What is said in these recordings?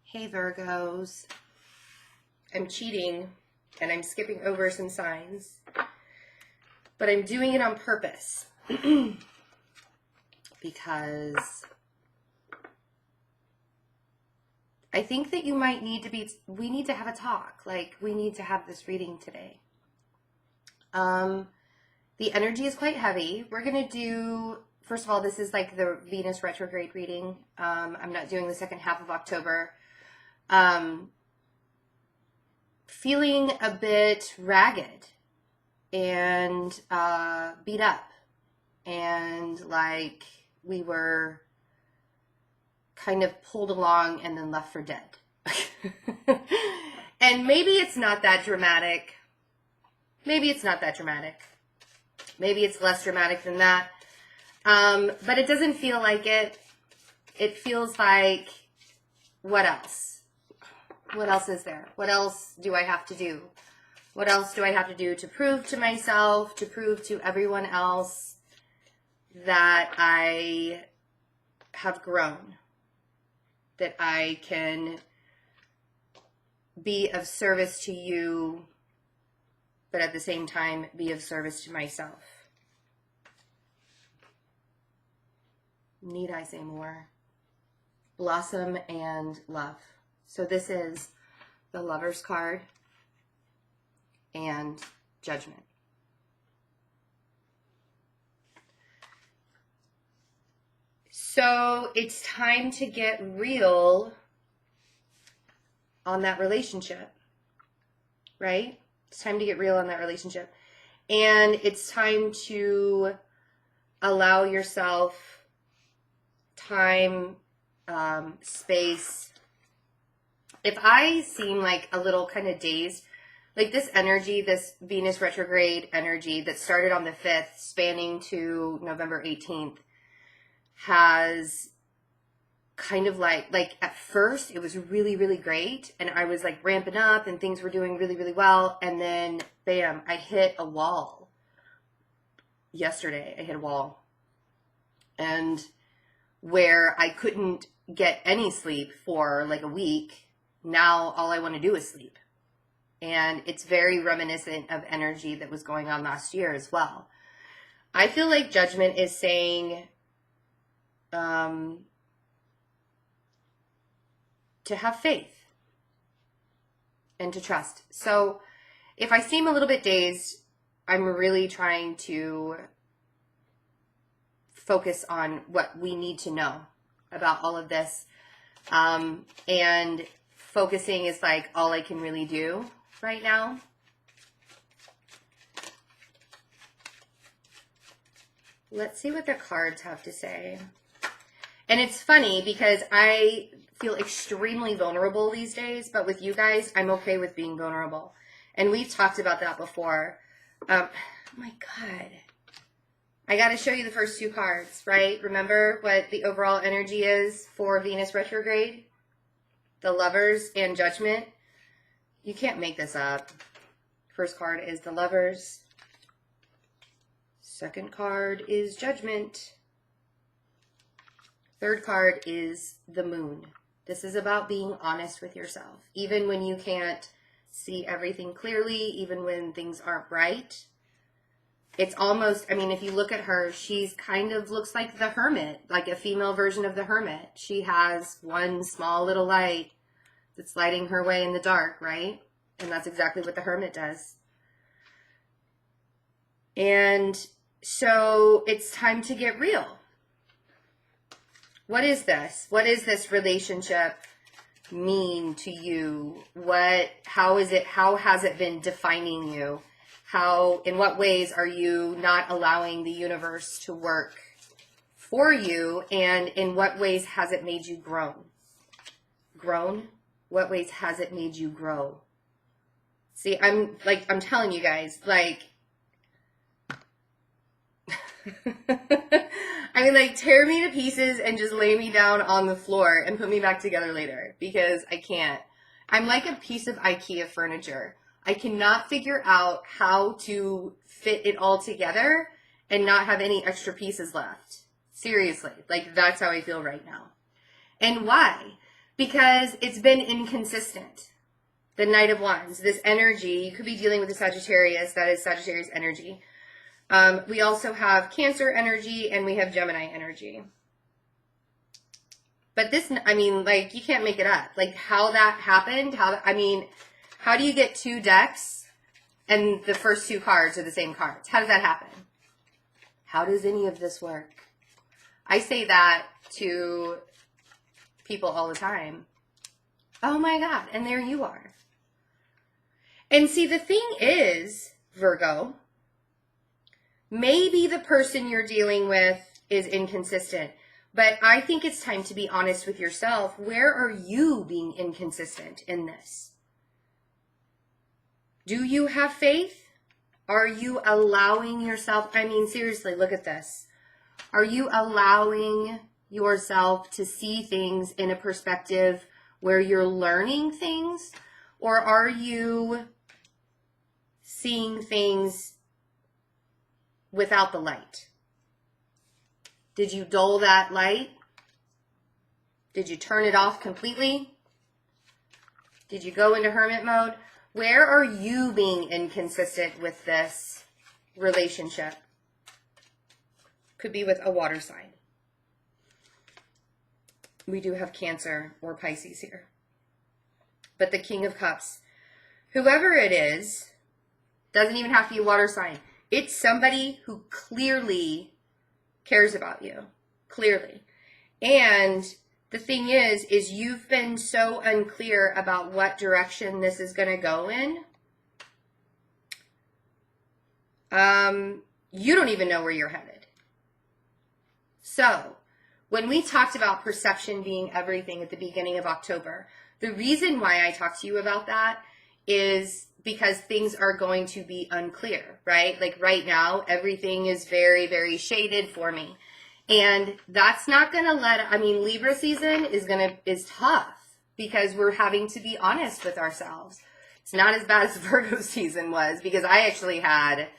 Hey Virgos, I'm cheating and I'm skipping over some signs, but I'm doing it on purpose because I think that we need to have a talk. Like, we need to have this reading today. The energy is quite heavy. We're going to do, first of all, this is like the Venus retrograde reading. I'm not doing the second half of October. Feeling a bit ragged and beat up, and like we were kind of pulled along and then left for dead. And maybe it's not that dramatic. Maybe it's not that dramatic. Maybe it's less dramatic than that. But it doesn't feel like it. It feels like, what else? What else is there? What else do I have to do? What else do I have to do to prove to myself, to prove to everyone else that I have grown, that I can be of service to you, but at the same time be of service to myself? Need I say more? Blossom and love. So this is the Lover's card and Judgment. So it's time to get real on that relationship, right? It's time to get real on that relationship. And it's time to allow yourself time, space. If I seem like a little kind of dazed, like this energy, this Venus retrograde energy that started on the 5th, spanning to November 18th, has kind of like at first it was really, really great. And I was like ramping up and things were doing really, really well. And then bam, I hit a wall. Yesterday, I hit a wall. And where I couldn't get any sleep for like a week, now all I want to do is sleep. And it's very reminiscent of energy that was going on last year as well. I feel like Judgment is saying to have faith and to trust. So if I seem a little bit dazed, I'm really trying to focus on what we need to know about all of this. And focusing is like all I can really do right now. Let's see what the cards have to say. And it's funny because I feel extremely vulnerable these days, but with you guys, I'm okay with being vulnerable. And we've talked about that before. Oh my God. I got to show you the first two cards, right? Remember what the overall energy is for Venus retrograde? The Lovers and Judgment. You can't make this up. First card is the Lovers. Second card is Judgment. Third card is the Moon. This is about being honest with yourself. Even when you can't see everything clearly, even when things aren't right. It's almost, I mean, if you look at her, she's kind of looks like the Hermit, like a female version of the Hermit. She has one small little light that's lighting her way in the dark, right? And that's exactly what the Hermit does. And so it's time to get real. What is this? What is this relationship mean to you? How has it been defining you? In what ways are you not allowing the universe to work for you? And in what ways has it made you grow? Grown? What ways has it made you grow? See, I'm telling you guys, like, I mean, like, tear me to pieces and just lay me down on the floor and put me back together later, because I can't. I'm like a piece of IKEA furniture. I cannot figure out how to fit it all together and not have any extra pieces left. Seriously, like that's how I feel right now. And why? because it's been inconsistent. The Knight of Wands, this energy, you could be dealing with the Sagittarius, that is Sagittarius energy. We also have Cancer energy and we have Gemini energy. But this, I mean, like, you can't make it up. Like, how that happened, how do you get 2 decks and the first 2 cards are the same cards? How does that happen? How does any of this work? I say that to people all the time. Oh my God, and there you are. And see, the thing is, Virgo, maybe the person you're dealing with is inconsistent, but I think it's time to be honest with yourself. Where are you being inconsistent in this? Do you have faith? Are you allowing yourself, I mean, seriously, look at this. Are you allowing yourself to see things in a perspective where you're learning things? Or are you seeing things without the light? Did you dull that light? Did you turn it off completely? Did you go into hermit mode? Where are you being inconsistent with this relationship? Could be with a water sign. We do have Cancer or Pisces here. But the King of Cups, whoever it is, doesn't even have to be a water sign. It's somebody who clearly cares about you. Clearly. And the thing is you've been so unclear about what direction this is going to go in. You don't even know where you're headed. So, when we talked about perception being everything at the beginning of October, the reason why I talked to you about that is because things are going to be unclear, right? Like right now, everything is very, very shaded for me. And that's not going to Libra season is tough because we're having to be honest with ourselves. It's not as bad as Virgo season was because I actually had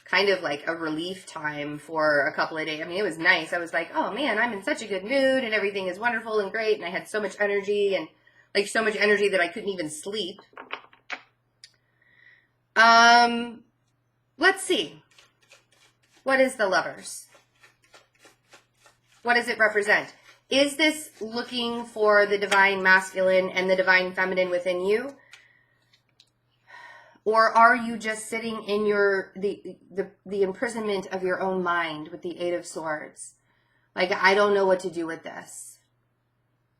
kind of like a relief time for a couple of days. I mean, it was nice. I was like, oh man, I'm in such a good mood and everything is wonderful and great. And I had so much energy and like so much energy that I couldn't even sleep. Let's see. What is the Lovers? What does it represent? Is this looking for the divine masculine and the divine feminine within you? Or are you just sitting in the imprisonment of your own mind with the 8 of Swords? Like, I don't know what to do with this.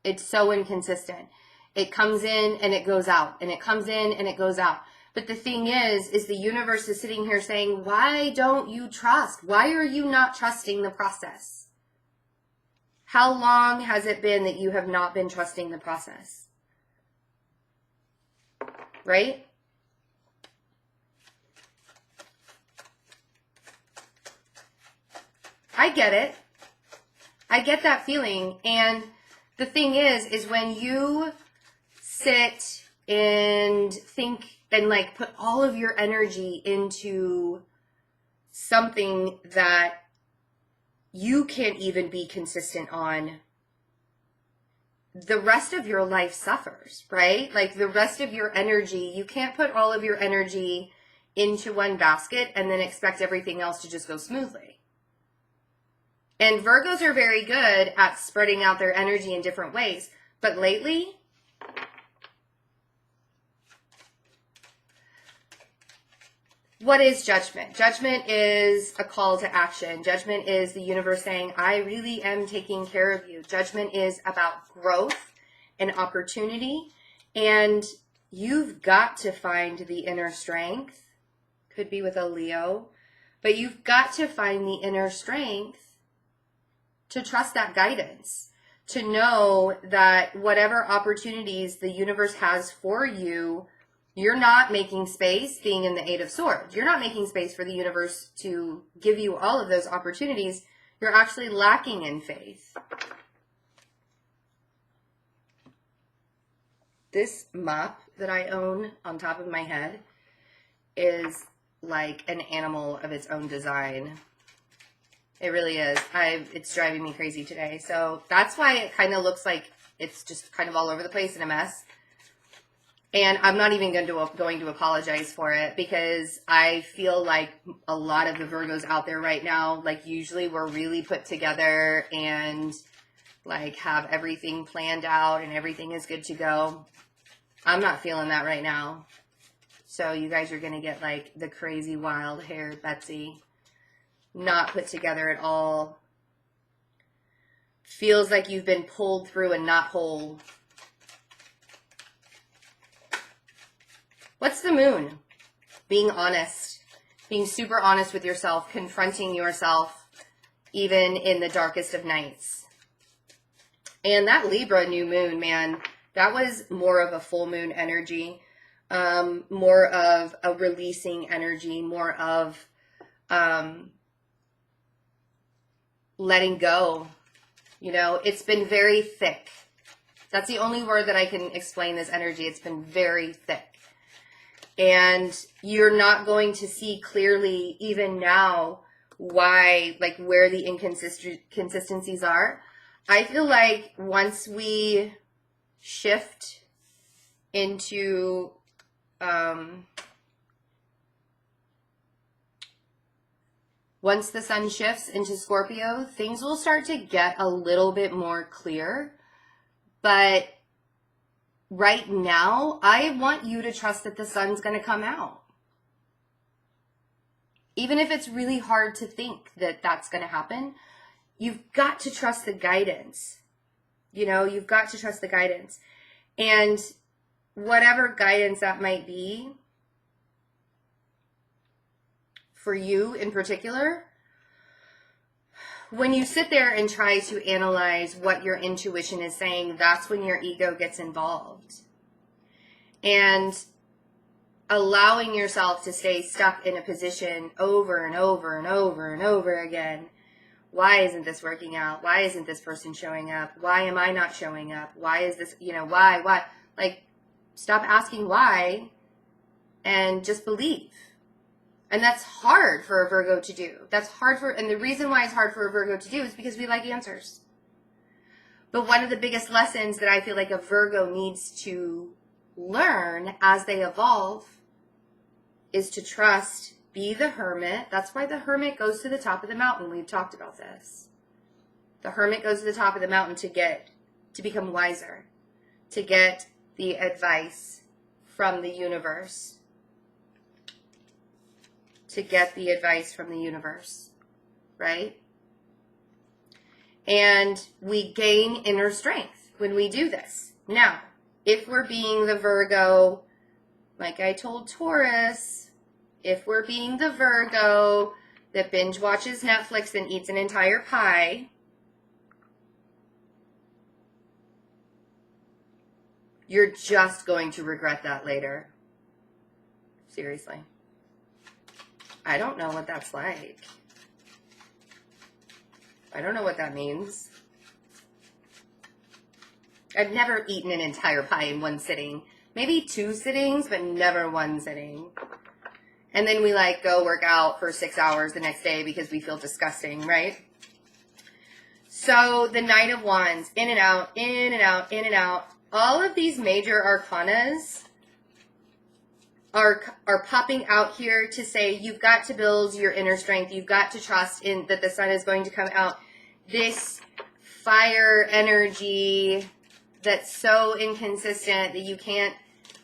It's so inconsistent. It comes in and it goes out, and it comes in and it goes out. But the thing is the universe is sitting here saying, why don't you trust? Why are you not trusting the process? How long has it been that you have not been trusting the process? Right? I get it. I get that feeling. And the thing is when you sit and think and like put all of your energy into something that you can't even be consistent on, the rest of your life suffers, right? Like the rest of your energy, you can't put all of your energy into one basket and then expect everything else to just go smoothly. And Virgos are very good at spreading out their energy in different ways. But lately, what is judgment? Judgment is a call to action. Judgment is the universe saying, I really am taking care of you. Judgment is about growth and opportunity. And you've got to find the inner strength. Could be with a Leo. But you've got to find the inner strength to trust that guidance, to know that whatever opportunities the universe has for you, you're not making space, being in the 8 of Swords. You're not making space for the universe to give you all of those opportunities. You're actually lacking in faith. This mop that I own on top of my head is like an animal of its own design. It really is. It's driving me crazy today. So that's why it kind of looks like it's just kind of all over the place and a mess. And I'm not even going to apologize for it, because I feel like a lot of the Virgos out there right now, like usually we're really put together and like have everything planned out and everything is good to go. I'm not feeling that right now. So you guys are going to get like the crazy wild haired Betsy. Not put together at all. Feels like you've been pulled through a knot hole. What's the moon? Being honest. Being super honest with yourself. Confronting yourself even in the darkest of nights. And that Libra new moon, man, that was more of a full moon energy. More of a releasing energy. More of letting go. You know, it's been very thick. That's the only word that I can explain this energy. It's been very thick. And you're not going to see clearly even now why, like where the inconsistencies are. I feel like once we shift into once the sun shifts into Scorpio, things will start to get a little bit more clear. But right now, I want you to trust that the sun's going to come out. Even if it's really hard to think that that's going to happen, you've got to trust the guidance. You know, you've got to trust the guidance. And whatever guidance that might be for you in particular, when you sit there and try to analyze what your intuition is saying, that's when your ego gets involved. And allowing yourself to stay stuck in a position over and over and over and over again. Why isn't this working out? Why isn't this person showing up? Why am I not showing up? Why is this, you know, why? Like, stop asking why and just believe. And that's hard for a Virgo to do. And the reason why it's hard for a Virgo to do is because we like answers. But one of the biggest lessons that I feel like a Virgo needs to learn as they evolve is to trust, be the hermit. That's why the hermit goes to the top of the mountain. We've talked about this. The hermit goes to the top of the mountain to become wiser, to get the advice from the universe. To get the advice from the universe, right? And we gain inner strength when we do this. Now, if we're being the Virgo, like I told Taurus, if we're being the Virgo that binge watches Netflix and eats an entire pie, you're just going to regret that later. Seriously. I don't know what that's like. I don't know what that means. I've never eaten an entire pie in one sitting. Maybe 2 sittings, but never one sitting. And then we like go work out for 6 hours the next day because we feel disgusting, right? So the Knight of Wands, in and out, in and out, in and out. All of these major arcanas are popping out here to say you've got to build your inner strength. You've got to trust in that the sun is going to come out. This fire energy that's so inconsistent that you can't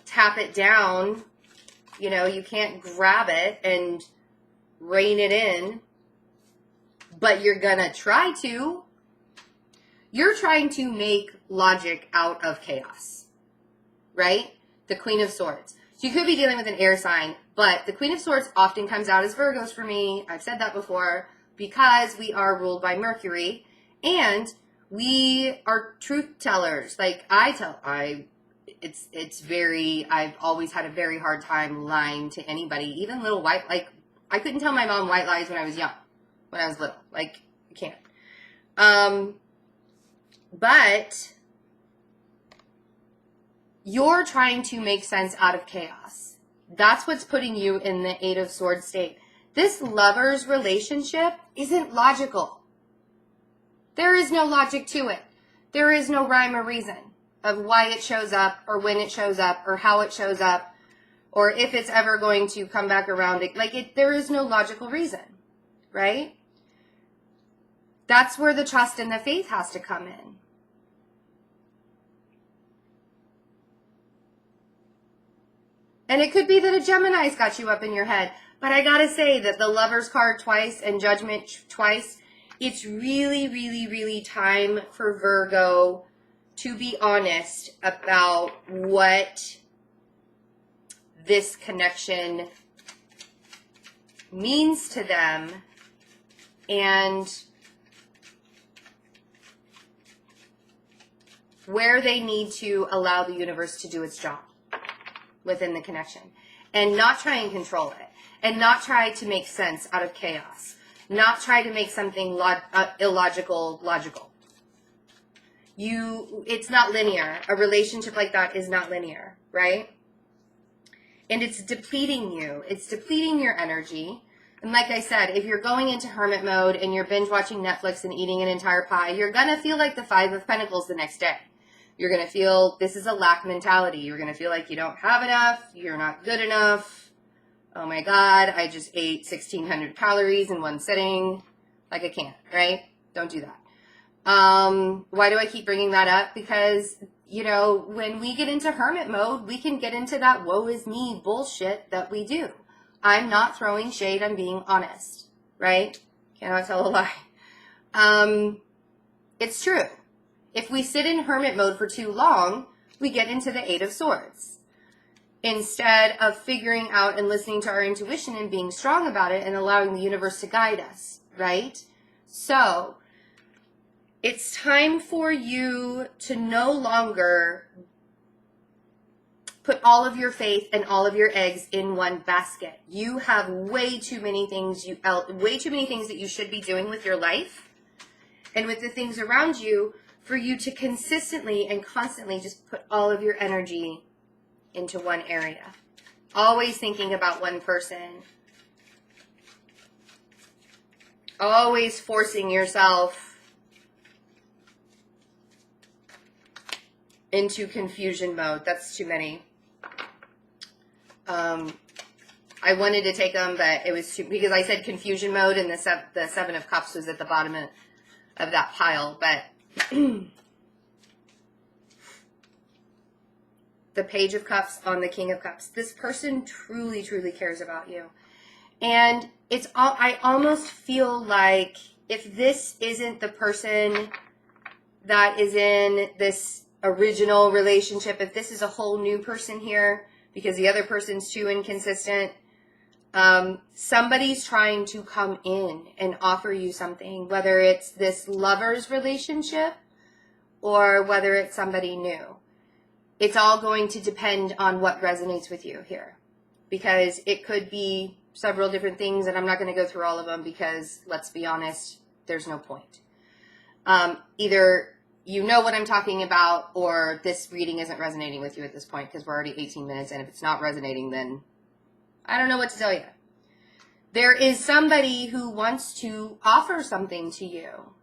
tap it down. You know, you can't grab it and rein it in. But you're going to try to. You're trying to make logic out of chaos. Right? The Queen of Swords. So you could be dealing with an air sign, but the Queen of Swords often comes out as Virgos for me. I've said that before, because we are ruled by Mercury and we are truth tellers. Like I've always had a very hard time lying to anybody, even little white, like I couldn't tell my mom white lies when I was young, when I was little, like you can't. But you're trying to make sense out of chaos. That's what's putting you in the 8 of Swords state. This lover's relationship isn't logical. There is no logic to it. There is no rhyme or reason. of why it shows up or when it shows up or how it shows up or if it's ever going to come back around. There is no logical reason, right? That's where the trust and the faith has to come in. And it could be that a Gemini's got you up in your head. But I gotta say that the Lover's card twice and Judgment twice, it's really, really, really time for Virgo to be honest about what this connection means to them and where they need to allow the universe to do its job within the connection, and not try and control it, and not try to make sense out of chaos, not try to make something illogical logical. It's not linear. A relationship like that is not linear, right? And it's depleting you. It's depleting your energy. And like I said, if you're going into hermit mode and you're binge watching Netflix and eating an entire pie, you're going to feel like the Five of Pentacles the next day. You're going to feel this is a lack mentality. You're going to feel like you don't have enough. You're not good enough. Oh my God, I just ate 1,600 calories in one sitting. Like I can't, right? Don't do that. Why do I keep bringing that up? Because, you know, when we get into hermit mode, we can get into that woe is me bullshit that we do. I'm not throwing shade. I'm being honest, right? Cannot tell a lie. It's true. If we sit in hermit mode for too long, we get into the Eight of Swords. Instead of figuring out and listening to our intuition and being strong about it and allowing the universe to guide us, right? So, it's time for you to no longer put all of your faith and all of your eggs in one basket. You have way too many things that you should be doing with your life and with the things around you for you to consistently and constantly just put all of your energy into one area. Always thinking about one person. Always forcing yourself into confusion mode. That's too many. I wanted to take them, but it was too, because I said confusion mode and the Seven of Cups was at the bottom of that pile, but the Page of Cups on the King of Cups. This person truly, truly cares about you. And I almost feel like if this isn't the person that is in this original relationship, if this is a whole new person here, because the other person's too inconsistent, somebody's trying to come in and offer you something, whether it's this lover's relationship or whether it's somebody new. It's all going to depend on what resonates with you here, because it could be several different things, and I'm not going to go through all of them because, let's be honest, there's no point. Either you know what I'm talking about, or this reading isn't resonating with you at this point because we're already 18 minutes, and if it's not resonating, then I don't know what to tell you. There is somebody who wants to offer something to you,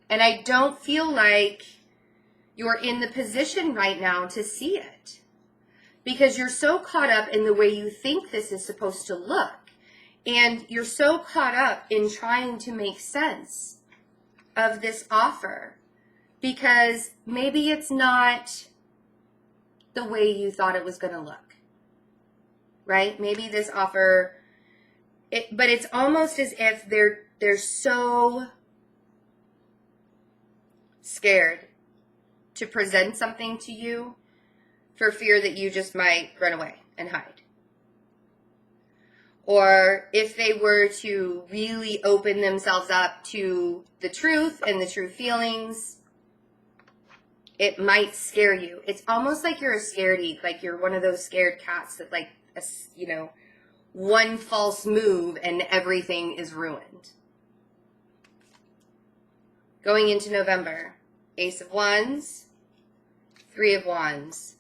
and I don't feel like you're in the position right now to see it because you're so caught up in the way you think this is supposed to look, and you're so caught up in trying to make sense of this offer because maybe it's not the way you thought it was going to look, right? Maybe this offer, but it's almost as if they're so scared to present something to you for fear that you just might run away and hide. Or if they were to really open themselves up to the truth and the true feelings, it might scare you. It's almost like you're a scaredy, like you're one of those scared cats that one false move and everything is ruined. Going into November, Ace of Wands, Three of Wands,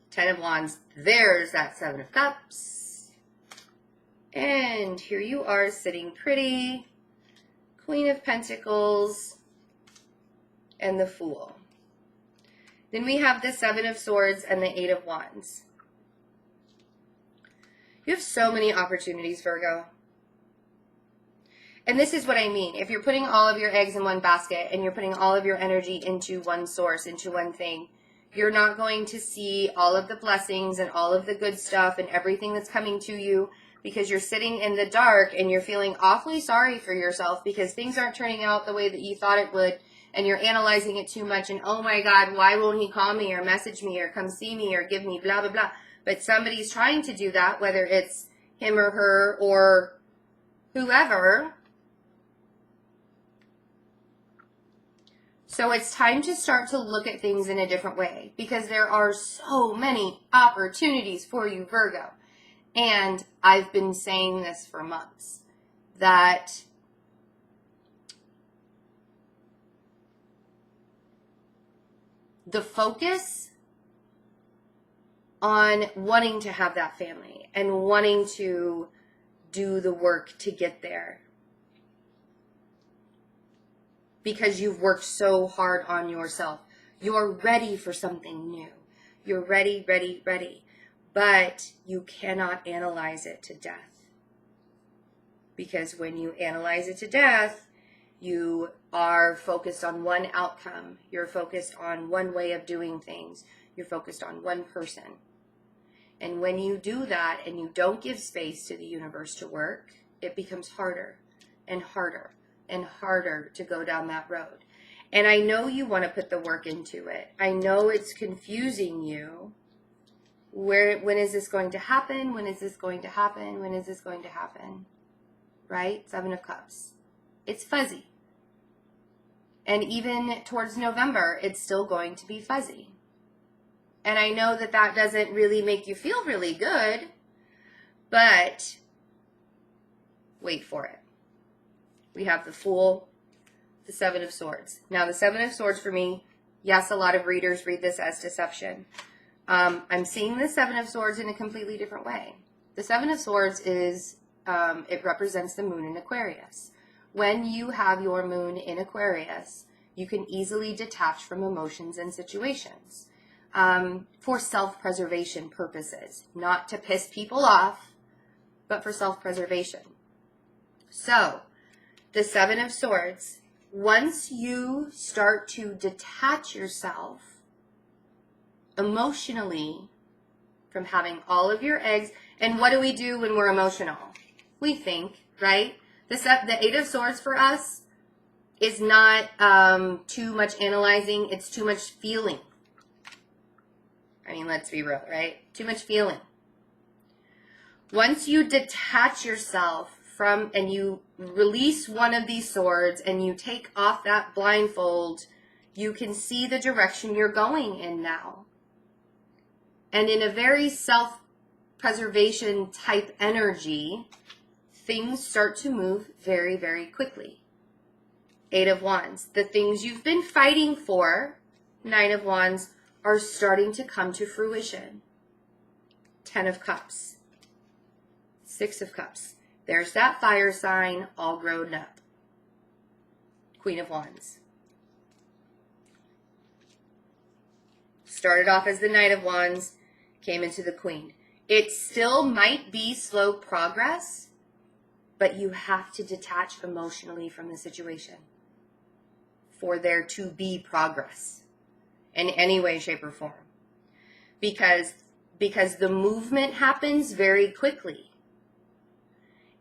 Ten of Wands. There's that Seven of Cups. And here you are sitting pretty. Queen of Pentacles and the Fool. Then we have the Seven of Swords and the Eight of Wands. You have so many opportunities, Virgo. And this is what I mean. If you're putting all of your eggs in one basket and you're putting all of your energy into one source, into one thing, you're not going to see all of the blessings and all of the good stuff and everything that's coming to you, because you're sitting in the dark and you're feeling awfully sorry for yourself because things aren't turning out the way that you thought it would, and you're analyzing it too much and, oh my God, why won't he call me or message me or come see me or give me blah, blah, blah. But somebody's trying to do that, whether it's him or her or whoever. So it's time to start to look at things in a different way, because there are so many opportunities for you, Virgo. And I've been saying this for months, that the focus on wanting to have that family and wanting to do the work to get there, because you've worked so hard on yourself. You're ready for something new. You're ready, ready, ready. But you cannot analyze it to death. Because when you analyze it to death, you are focused on one outcome. You're focused on one way of doing things. You're focused on one person. And when you do that and you don't give space to the universe to work, it becomes harder and harder and harder to go down that road. And I know you want to put the work into it. I know it's confusing you. When is this going to happen? When is this going to happen? When is this going to happen? Right? Seven of Cups. It's fuzzy. And even towards November, it's still going to be fuzzy. And I know that that doesn't really make you feel really good, but wait for it. We have the Fool, the Seven of Swords. Now, the Seven of Swords for me, yes, a lot of readers read this as deception. I'm seeing the Seven of Swords in a completely different way. The Seven of Swords is, it represents the moon in Aquarius. When you have your moon in Aquarius, you can easily detach from emotions and situations for self-preservation purposes. Not to piss people off, but for self-preservation. So, the Seven of Swords, once you start to detach yourself emotionally from having all of your eggs, and what do we do when we're emotional? We think, right? The Eight of Swords for us is not too much analyzing, it's too much feeling. I mean, let's be real, right? Too much feeling. Once you detach yourself from, and you release one of these swords and you take off that blindfold, you can see the direction you're going in now. And in a very self-preservation type energy, things start to move very, very quickly. Eight of Wands. The things you've been fighting for, Nine of Wands, are starting to come to fruition. 10 of Cups. 6 of Cups. There's that fire sign all grown up. Queen of Wands. Started off as the Knight of Wands, came into the Queen. It still might be slow progress, but you have to detach emotionally from the situation for there to be progress in any way, shape, or form. Because the movement happens very quickly.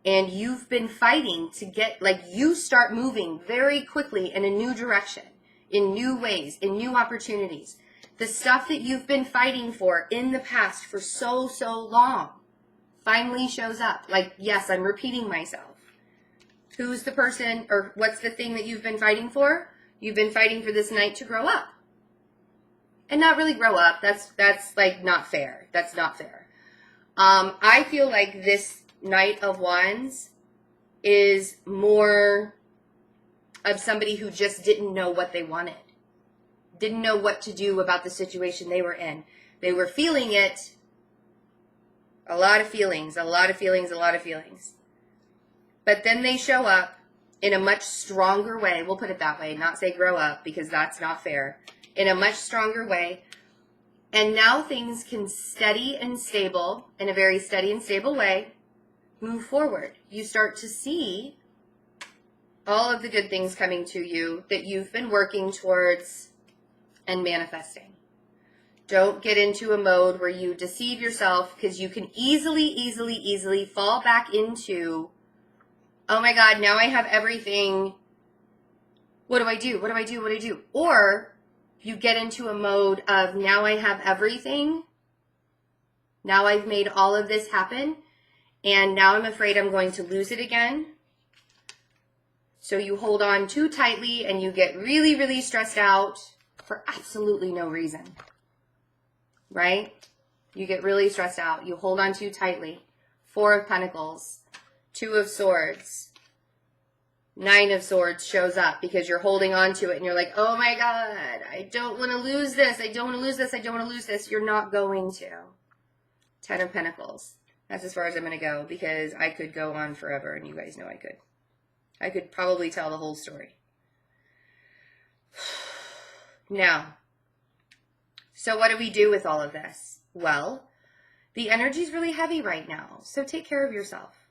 And you've been fighting to get, like, you start moving very quickly in a new direction, in new ways, in new opportunities. The stuff that you've been fighting for in the past for so, so long finally shows up. Like, yes, I'm repeating myself. Who's the person, or what's the thing that you've been fighting for? You've been fighting for this knight to grow up. And not really grow up. That's like not fair. That's not fair. I feel like this Knight of Wands is more of somebody who just didn't know what they wanted. Didn't know what to do about the situation they were in. They were feeling it. A lot of feelings, a lot of feelings, a lot of feelings. But then they show up in a much stronger way. We'll put it that way. Not say grow up, because that's not fair. in a much stronger way. And now things can steady and stable, in a very steady and stable way, move forward. You start to see all of the good things coming to you that you've been working towards and manifesting. Don't get into a mode where you deceive yourself, because you can easily fall back into, oh my God, now I have everything. What do I do? What do I do? What do I do? Or you get into a mode of, now I have everything. Now I've made all of this happen. And now I'm afraid I'm going to lose it again. So you hold on too tightly and you get really stressed out for absolutely no reason. Right? You get really stressed out. You hold on too tightly. 4 of Pentacles, 2 of Swords, 9 of Swords shows up because you're holding on to it and you're like, oh my God, I don't want to lose this. I don't want to lose this. I don't want to lose this. You're not going to. 10 of Pentacles. That's as far as I'm going to go, because I could go on forever, and you guys know I could. I could probably tell the whole story. Now, so what do we do with all of this? Well, the energy is really heavy right now, so take care of yourself.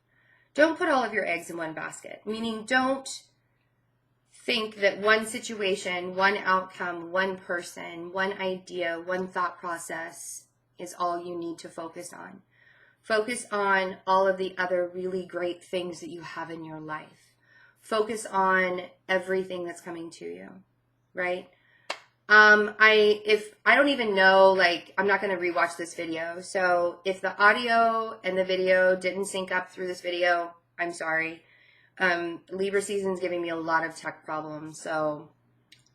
Don't put all of your eggs in one basket, meaning don't think that one situation, one outcome, one person, one idea, one thought process is all you need to focus on. Focus on all of the other really great things that you have in your life. Focus on everything that's coming to you, right? I don't even know, like, I'm not going to rewatch this video. So if the audio and the video didn't sync up through this video, I'm sorry. Libra season's giving me a lot of tech problems. So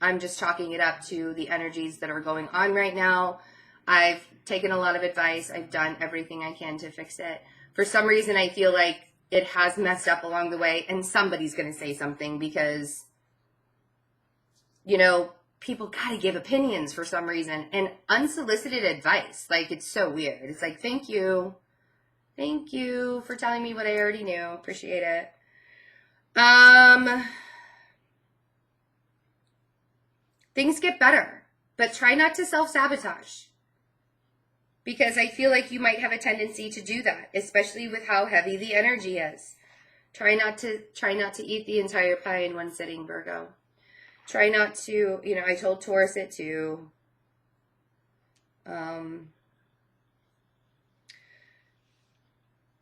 I'm just chalking it up to the energies that are going on right now. I've taken a lot of advice. I've done everything I can to fix it. For some reason, I feel like it has messed up along the way, and somebody's going to say something because, you know, people got to give opinions for some reason, and unsolicited advice. Like, it's so weird. It's like, thank you. Thank you for telling me what I already knew. Appreciate it. Things get better, but try not to self-sabotage, because I feel like you might have a tendency to do that, especially with how heavy the energy is. Try not to eat the entire pie in one sitting, Virgo. Try not to, you know, I told Taurus it too.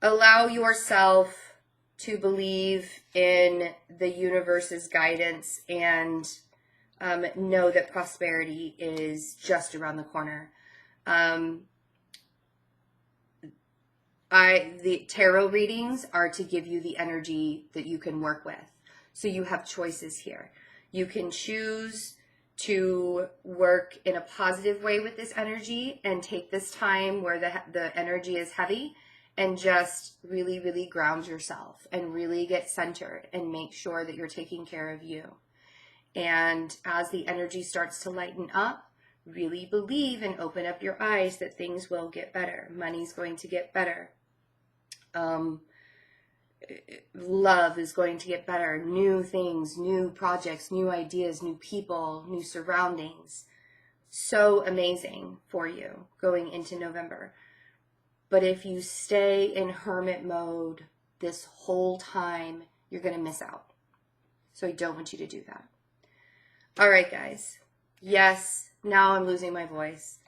Allow yourself to believe in the universe's guidance and know that prosperity is just around the corner. The tarot readings are to give you the energy that you can work with. So you have choices here. You can choose to work in a positive way with this energy and take this time where the energy is heavy and just really ground yourself and really get centered and make sure that you're taking care of you. And as the energy starts to lighten up, really believe and open up your eyes that things will get better. Money's going to get better. Love is going to get better. New things, new projects, new ideas, new people, new surroundings. So amazing for you going into November. But if you stay in hermit mode this whole time, you're going to miss out. So I don't want you to do that. All right, guys. Yes, now I'm losing my voice.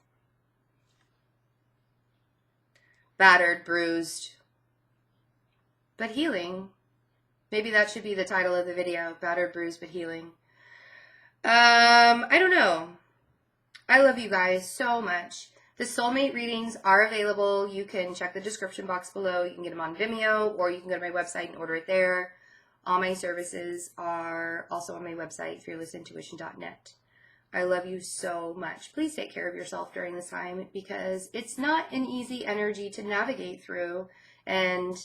Battered, bruised, but healing. Maybe that should be the title of the video. Battered, bruised, but healing. I don't know. I love you guys so much. The soulmate readings are available. You can check the description box below. You can get them on Vimeo, or you can go to my website and order it there. All my services are also on my website, fearlessintuition.net. I love you so much. Please take care of yourself during this time, because it's not an easy energy to navigate through. And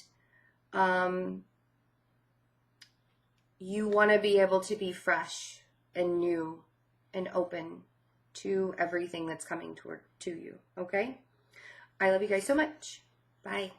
you want to be able to be fresh and new and open to everything that's coming to you. Okay? I love you guys so much. Bye.